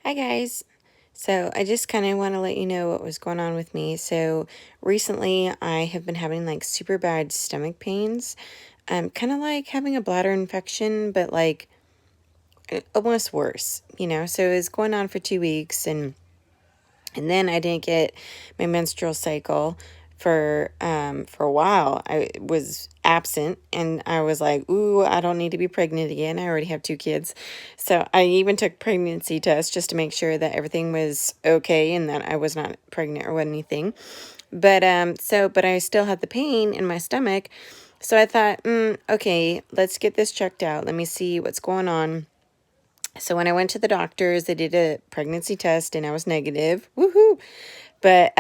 Hi guys. So I just kind of want to let you know what was going on with me. So recently I have been having like super bad stomach pains. Kind of like having a bladder infection, but like almost worse, you know. So it was going on for 2 weeks, and then I didn't get my menstrual cycle for a while. I was absent, and I was like, "Ooh, I don't need to be pregnant again. I already have 2 kids." So I even took pregnancy tests just to make sure that everything was okay and that I was not pregnant or anything. But I still had the pain in my stomach. So I thought, okay, let's get this checked out. Let me see what's going on. So when I went to the doctors, they did a pregnancy test and I was negative. Woohoo! But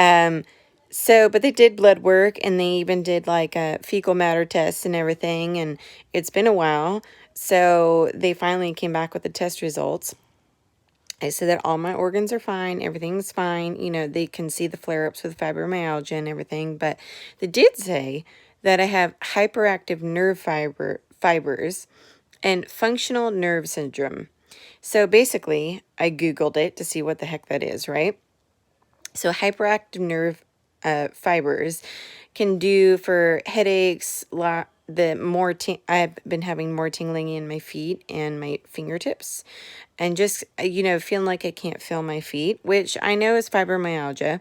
they did blood work and they even did like a fecal matter test and everything. And it's been a while. So they finally came back with the test results. I said that all my organs are fine. Everything's fine. You know, they can see the flare ups with fibromyalgia and everything. But they did say that I have hyperactive nerve fibers and functional nerve syndrome. So basically, I Googled it to see what the heck that is, right? So hyperactive nerve fibers can do for headaches. I've been having more tingling in my feet and my fingertips, and just feeling like I can't feel my feet, which I know is fibromyalgia,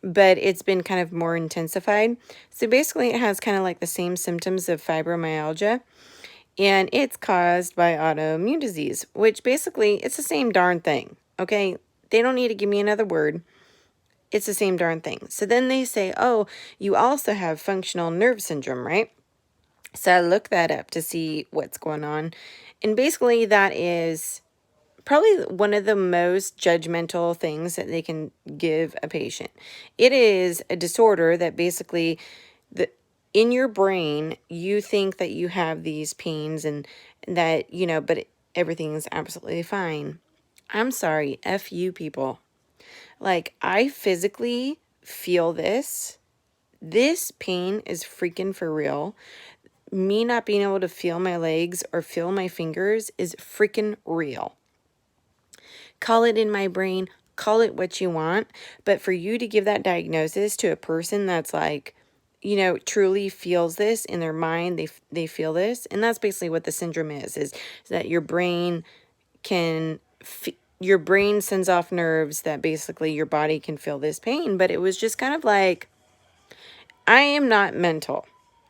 but it's been kind of more intensified. So basically, it has kind of like the same symptoms of fibromyalgia, and it's caused by autoimmune disease, which basically it's the same darn thing. Okay, they don't need to give me another word. It's the same darn thing. So then they say, oh, you also have functional nerve syndrome, right? So I look that up to see what's going on. And basically, that is probably one of the most judgmental things that they can give a patient. It is a disorder that basically, the in your brain, you think that you have these pains and that, but everything's absolutely fine. I'm sorry, F you people. Like, I physically feel this. This pain is freaking for real. Me not being able to feel my legs or feel my fingers is freaking real. Call it in my brain, call it what you want. But for you to give that diagnosis to a person that's like, truly feels this in their mind, they feel this. And that's basically what the syndrome is that your brain can your brain sends off nerves that basically your body can feel this pain. But it was just kind of like, I am not mental.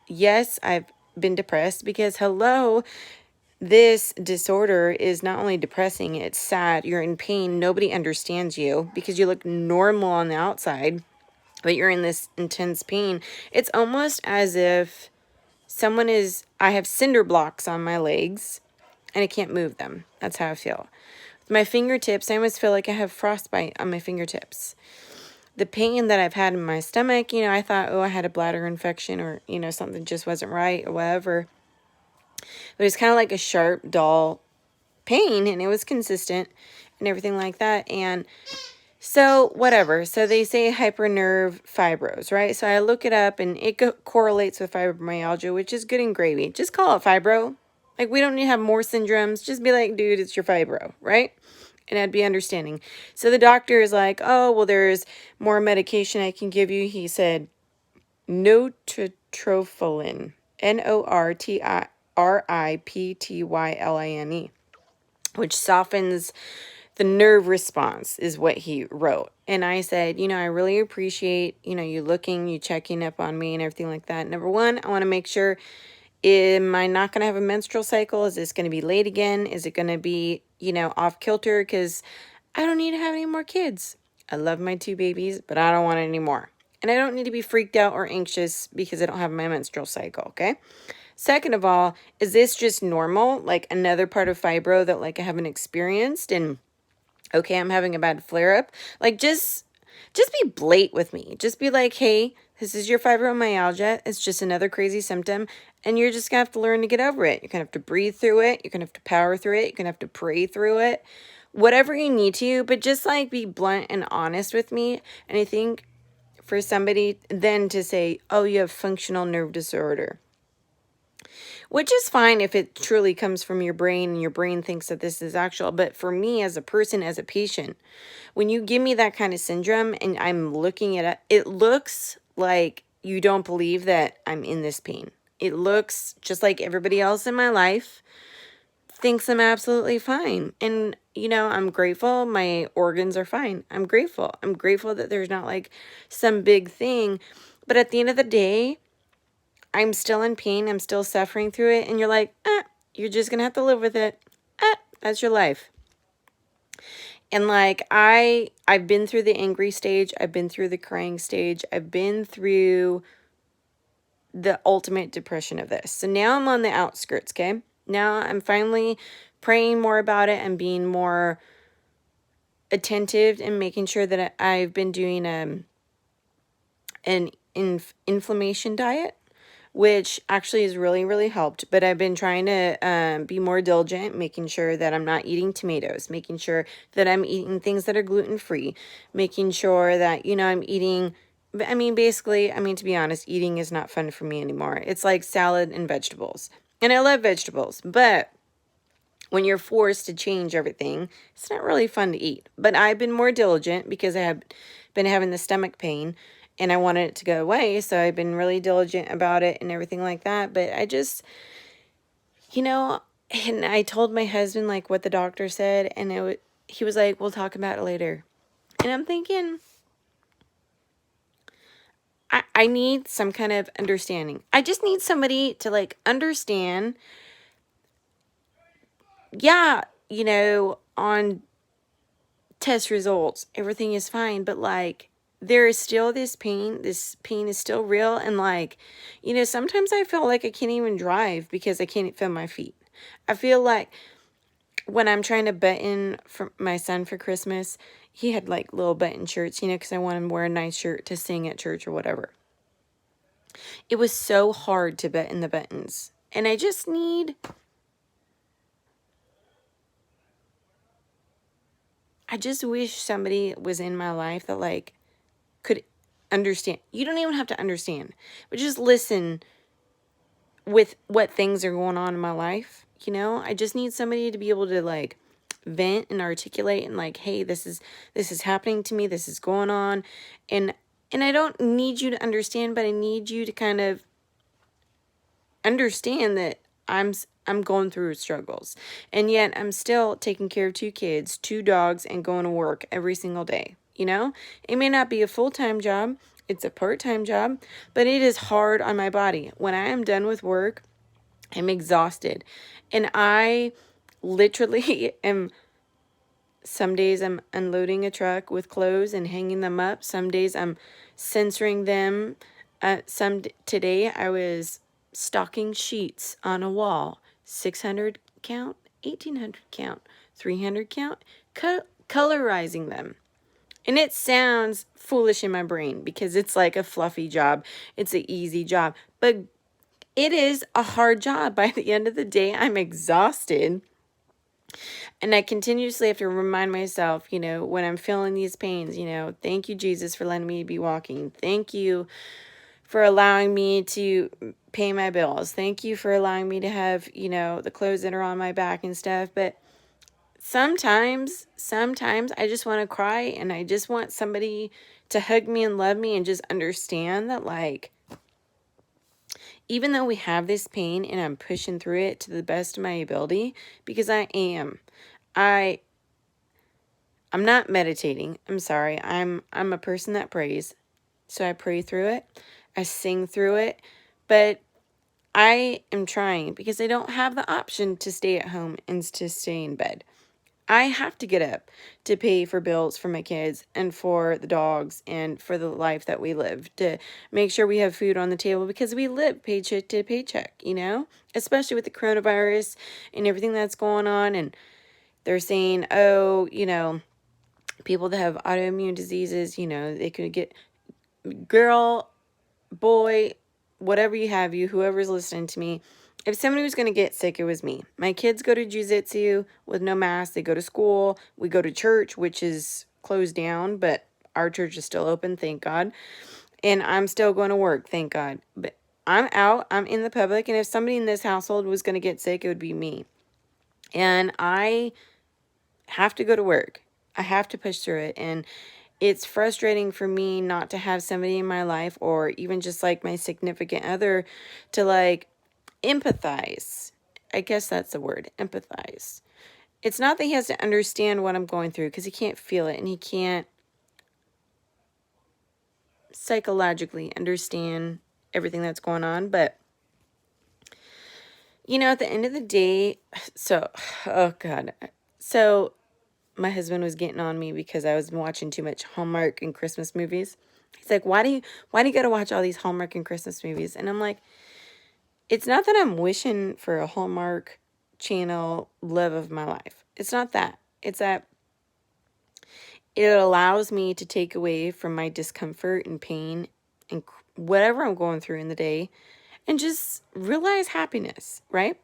Yes, I've been depressed because, hello, this disorder is not only depressing, it's sad. You're in pain. Nobody understands you because you look normal on the outside, but you're in this intense pain. It's almost as if I have cinder blocks on my legs and I can't move them. That's how I feel. With my fingertips, I almost feel like I have frostbite on my fingertips. The pain that I've had in my stomach, I thought, oh, I had a bladder infection or, something just wasn't right or whatever. But it's kind of like a sharp, dull pain, and it was consistent and everything like that. And so whatever. So they say hypernerve fibros, right? So I look it up and it correlates with fibromyalgia, which is good and gravy. Just call it fibro. Like, we don't need to have more syndromes. Just be like, dude, it's your fibro, right? And I'd be understanding. So the doctor is like, oh, well, there's more medication I can give you. He said, nortriptyline, nortriptyline, which softens the nerve response, is what he wrote. And I said, I really appreciate, you checking up on me and everything like that. Number one, I want to make sure, am I not going to have a menstrual cycle? Is this going to be late again? Is it going to be, off kilter? Because I don't need to have any more kids. I love my 2 babies, but I don't want any more. And I don't need to be freaked out or anxious because I don't have my menstrual cycle, okay? Second of all, is this just normal? Like another part of fibro that like I haven't experienced, and okay, I'm having a bad flare up. Like, just be blatant with me. Just be like, hey, this is your fibromyalgia. It's just another crazy symptom. And you're just going to have to learn to get over it. You're going to have to breathe through it. You're going to have to power through it. You're going to have to pray through it. Whatever you need to, but just like be blunt and honest with me. And I think for somebody then to say, oh, you have functional nerve disorder. Which is fine if it truly comes from your brain and your brain thinks that this is actual. But for me as a person, as a patient, when you give me that kind of syndrome and I'm looking at it, it looks like you don't believe that I'm in this pain. It looks just like everybody else in my life thinks I'm absolutely fine. And, I'm grateful. My organs are fine. I'm grateful. I'm grateful that there's not like some big thing. But at the end of the day, I'm still in pain. I'm still suffering through it. And you're like, you're just going to have to live with it. That's your life. And like, I've been through the angry stage. I've been through the crying stage. I've been through the ultimate depression of this. So now I'm on the outskirts, okay? Now I'm finally praying more about it and being more attentive and making sure that I've been doing an inflammation diet, which actually has really, really helped. But I've been trying to be more diligent, making sure that I'm not eating tomatoes, making sure that I'm eating things that are gluten-free, making sure that, I'm eating, to be honest, eating is not fun for me anymore. It's like salad and vegetables. And I love vegetables, but when you're forced to change everything, it's not really fun to eat. But I've been more diligent because I have been having the stomach pain and I wanted it to go away. So I've been really diligent about it and everything like that. But I just, and I told my husband like what the doctor said, and he was like, "We'll talk about it later." And I'm thinking, I need some kind of understanding. I just need somebody to like understand. Yeah, on test results, everything is fine, but like there is still this pain. This pain is still real. And like, sometimes I feel like I can't even drive because I can't feel my feet. I feel like when I'm trying to button for my son for Christmas, he had like little button shirts, because I want him to wear a nice shirt to sing at church or whatever. It was so hard to button the buttons. And I just wish somebody was in my life that like could understand. You don't even have to understand, but just listen with what things are going on in my life. I just need somebody to be able to like vent and articulate and like, hey, this is happening to me. This is going on. And I don't need you to understand, but I need you to kind of understand that I'm going through struggles. And yet I'm still taking care of 2 kids, 2 dogs, and going to work every single day. It may not be a full-time job. It's a part-time job, but it is hard on my body. When I am done with work, I'm exhausted. And I literally am, some days I'm unloading a truck with clothes and hanging them up. Some days I'm censoring them. Today I was stocking sheets on a wall. 600 count, 1800 count, 300 count, colorizing them. And it sounds foolish in my brain because it's like a fluffy job. It's an easy job. But it is a hard job. By the end of the day, I'm exhausted. And I continuously have to remind myself, when I'm feeling these pains, thank you, Jesus, for letting me be walking. Thank you for allowing me to pay my bills. Thank you for allowing me to have, the clothes that are on my back and stuff. But sometimes I just want to cry and I just want somebody to hug me and love me and just understand that, like, even though we have this pain and I'm pushing through it to the best of my ability, because I'm not meditating. I'm sorry. I'm a person that prays. So I pray through it. I sing through it. But I am trying because I don't have the option to stay at home and to stay in bed. I have to get up to pay for bills for my kids and for the dogs and for the life that we live, to make sure we have food on the table because we live paycheck to paycheck, especially with the coronavirus and everything that's going on. And they're saying, oh, people that have autoimmune diseases, they could get, girl, boy, whatever whoever's listening to me, if somebody was going to get sick, it was me. My kids go to jiu-jitsu with no mask. They go to school. We go to church, which is closed down, but our church is still open, thank God. And I'm still going to work, thank God. But I'm out, I'm in the public, and if somebody in this household was going to get sick, it would be me. And I have to go to work. I have to push through it. And it's frustrating for me not to have somebody in my life, or even just like my significant other, to like empathize. I guess that's the word, empathize. It's not that he has to understand what I'm going through, because he can't feel it and he can't psychologically understand everything that's going on. But, you know, at the end of the day, so, oh God. So my husband was getting on me because I was watching too much Hallmark and Christmas movies. He's like, why do you got to watch all these Hallmark and Christmas movies? And I'm like, it's not that I'm wishing for a Hallmark channel love of my life. It's not that. It's that it allows me to take away from my discomfort and pain and whatever I'm going through in the day, and just realize happiness, right?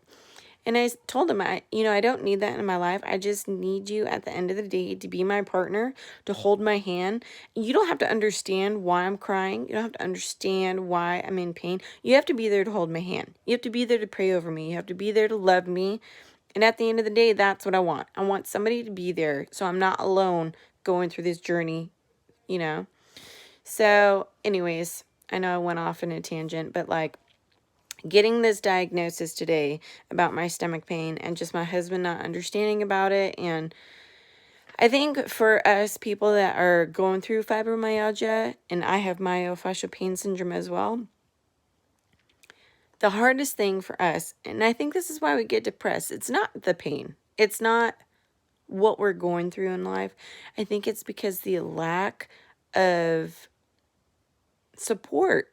And I told him, I don't need that in my life. I just need you at the end of the day to be my partner, to hold my hand. You don't have to understand why I'm crying. You don't have to understand why I'm in pain. You have to be there to hold my hand. You have to be there to pray over me. You have to be there to love me. And at the end of the day, that's what I want. I want somebody to be there so I'm not alone going through this journey, you know? So, anyways, I know I went off in a tangent, but like, getting this diagnosis today about my stomach pain and just my husband not understanding about it. And I think for us people that are going through fibromyalgia, and I have myofascial pain syndrome as well, the hardest thing for us, and I think this is why we get depressed, it's not the pain. It's not what we're going through in life. I think it's because the lack of support.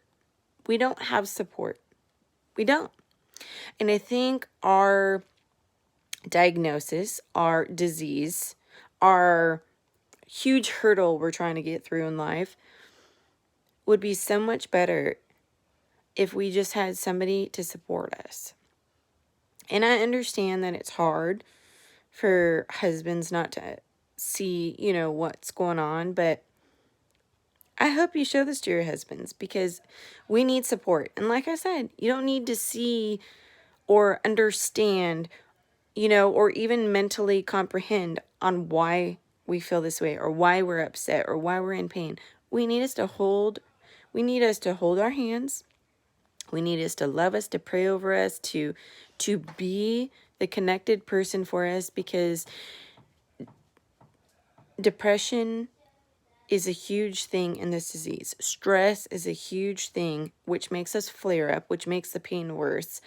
We don't have support. We don't. And I think our diagnosis, our disease, our huge hurdle we're trying to get through in life would be so much better if we just had somebody to support us. And I understand that it's hard for husbands not to see, what's going on, but I hope you show this to your husbands, because we need support. And like I said, you don't need to see or understand, or even mentally comprehend on why we feel this way, or why we're upset, or why we're in pain. We need us to hold our hands. We need us to love us, to pray over us, to be the connected person for us, because depression is a huge thing in this disease. Stress is a huge thing, which makes us flare up, which makes the pain worse.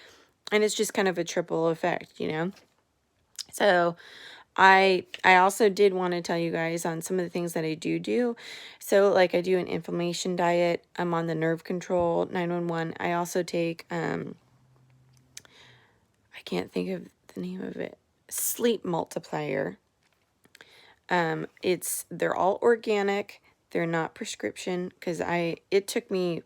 And it's just kind of a triple effect, So I also did want to tell you guys on some of the things that I do. So like I do an inflammation diet. I'm on the nerve control 911. I also take I can't think of the name of it. Sleep multiplier. They're all organic. They're not prescription, because it took me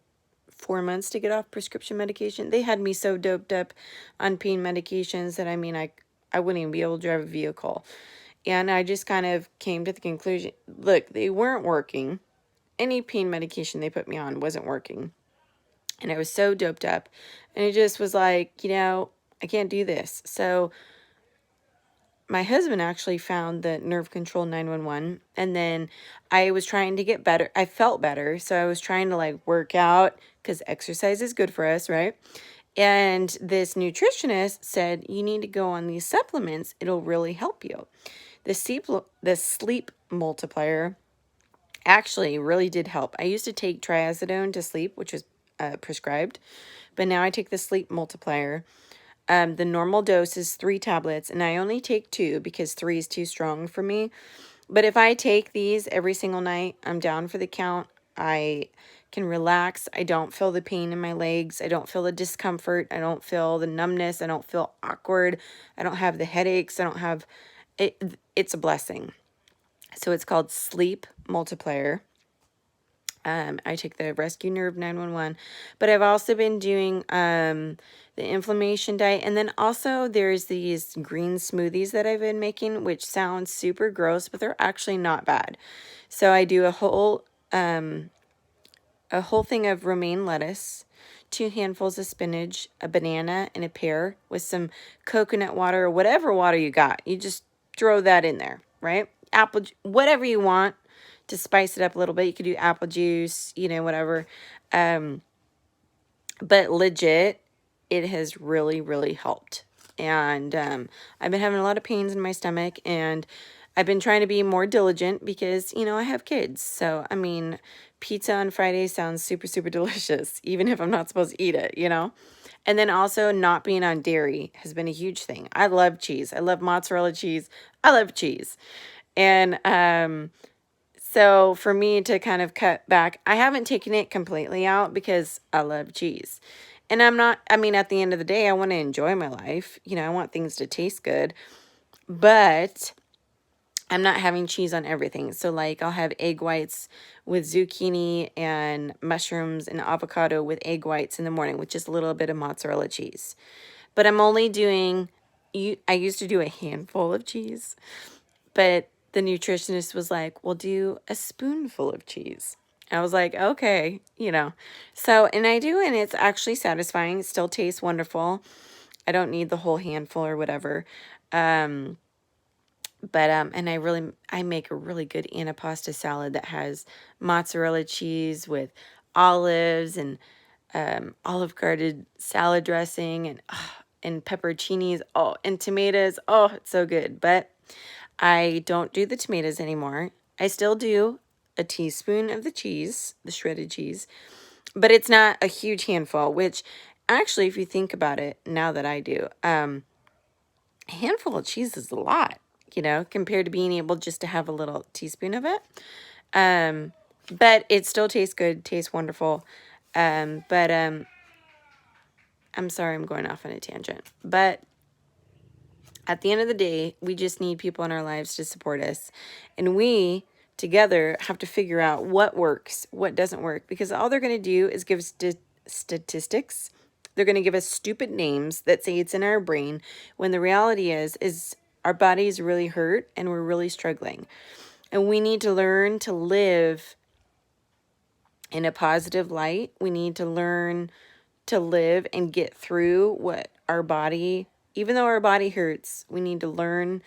4 months to get off prescription medication. They had me so doped up on pain medications that I wouldn't even be able to drive a vehicle. And I just kind of came to the conclusion, look, they weren't working. Any pain medication they put me on wasn't working. And I was so doped up. And it just was like, I can't do this. So my husband actually found the Nerve Control 911. And then I was trying to get better. I felt better. So I was trying to like work out, because exercise is good for us, right? And this nutritionist said, you need to go on these supplements. It'll really help you. The sleep multiplier actually really did help. I used to take triazidone to sleep, which was prescribed, but now I take the sleep multiplier. The normal dose is 3 tablets, and I only take 2 because 3 is too strong for me. But if I take these every single night, I'm down for the count. I can relax. I don't feel the pain in my legs. I don't feel the discomfort. I don't feel the numbness. I don't feel awkward. I don't have the headaches. I don't have it. It's a blessing. So it's called Sleep Multiplier. I take the Rescue Nerve 911, but I've also been doing the inflammation diet. And then also there's these green smoothies that I've been making, which sounds super gross, but they're actually not bad. So I do a whole thing of romaine lettuce, 2 handfuls of spinach, a banana, and a pear with some coconut water or whatever water you got. You just throw that in there, right? Whatever you want to spice it up a little bit. You could do apple juice, you know, whatever. But legit, it has really, really helped. And I've been having a lot of pains in my stomach, and I've been trying to be more diligent because, you know, I have kids. So, I mean, pizza on Friday sounds super, super delicious, even if I'm not supposed to eat it, you know? And then also not being on dairy has been a huge thing. I love cheese. I love mozzarella cheese. I love cheese. And so for me to kind of cut back, I haven't taken it completely out because I love cheese. And I'm not, I mean, at the end of the day, I want to enjoy my life. You know, I want things to taste good. But I'm not having cheese on everything. So like I'll have egg whites with zucchini and mushrooms and avocado with egg whites in the morning with just a little bit of mozzarella cheese. But I'm only doing, I used to do a handful of cheese, but the nutritionist was like, well, do a spoonful of cheese. I was like, okay, you know. So, and I do, and it's actually satisfying. It still tastes wonderful. I don't need the whole handful or whatever. And I make a really good antipasta salad that has mozzarella cheese with olives and Olive Garden salad dressing and pepperoncinis. Oh, and tomatoes. Oh, it's so good. But I don't do the tomatoes anymore. I still do a teaspoon of the cheese, the shredded cheese, but it's not a huge handful, which actually, if you think about it, now that I do, a handful of cheese is a lot, you know, compared to being able just to have a little teaspoon of it. But it still tastes good, tastes wonderful. But I'm sorry I'm going off on a tangent. But at the end of the day, we just need people in our lives to support us. And we together have to figure out what works, what doesn't work. Because all they're going to do is give statistics. They're going to give us stupid names that say it's in our brain, when the reality is our bodies really hurt and we're really struggling. And we need to learn to live in a positive light. We need to learn to live and get through what our body, even though our body hurts, we need to learn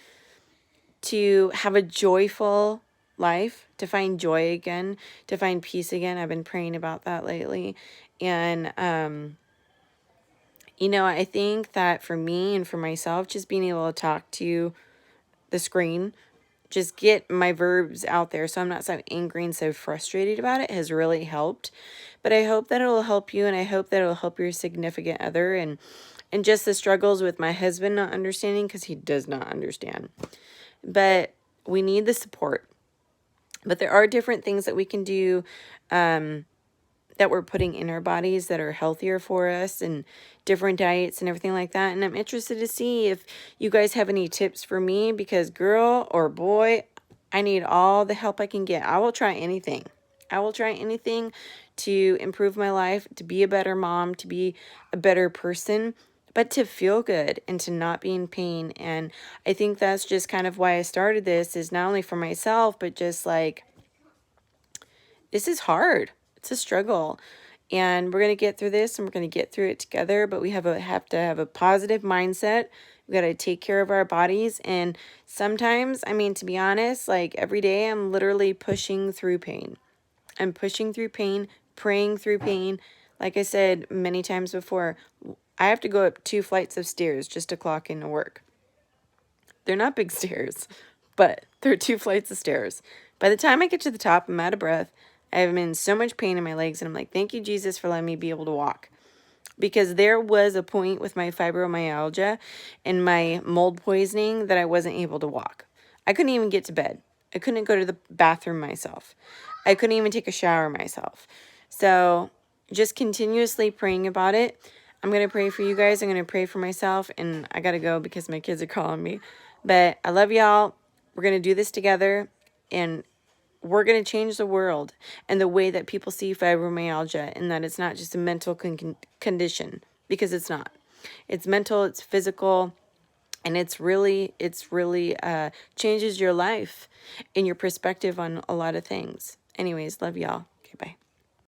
to have a joyful life, to find joy again, to find peace again. I've been praying about that lately. And, you know, I think that for me and for myself, just being able to talk to the screen, just get my verbs out there so I'm not so angry and so frustrated about it, has really helped. But I hope that it'll help you, and I hope that it'll help your significant other, and just the struggles with my husband not understanding, because he does not understand. But we need the support. But there are different things that we can do that we're putting in our bodies that are healthier for us, and different diets and everything like that. And I'm interested to see if you guys have any tips for me, because girl or boy, I need all the help I can get. I will try anything. I will try anything to improve my life, to be a better mom, to be a better person, but to feel good and to not be in pain. And I think that's just kind of why I started this, is not only for myself, but just like, this is hard. It's a struggle. And we're going to get through this, and we're going to get through it together. But we have to have a positive mindset. We got to take care of our bodies. And sometimes, I mean, to be honest, like every day I'm literally pushing through pain. I'm pushing through pain, praying through pain. Like I said many times before, I have to go up 2 flights of stairs just to clock into work. They're not big stairs, but they're 2 flights of stairs. By the time I get to the top, I'm out of breath. I'm in so much pain in my legs, and I'm like, thank you, Jesus, for letting me be able to walk. Because there was a point with my fibromyalgia and my mold poisoning that I wasn't able to walk. I couldn't even get to bed. I couldn't go to the bathroom myself. I couldn't even take a shower myself. So just continuously praying about it. I'm going to pray for you guys. I'm going to pray for myself. And I got to go because my kids are calling me. But I love y'all. We're going to do this together. And we're going to change the world and the way that people see fibromyalgia, and that it's not just a mental condition, because it's not. It's mental, it's physical, and it's really changes your life and your perspective on a lot of things. Anyways, love y'all. Okay, bye.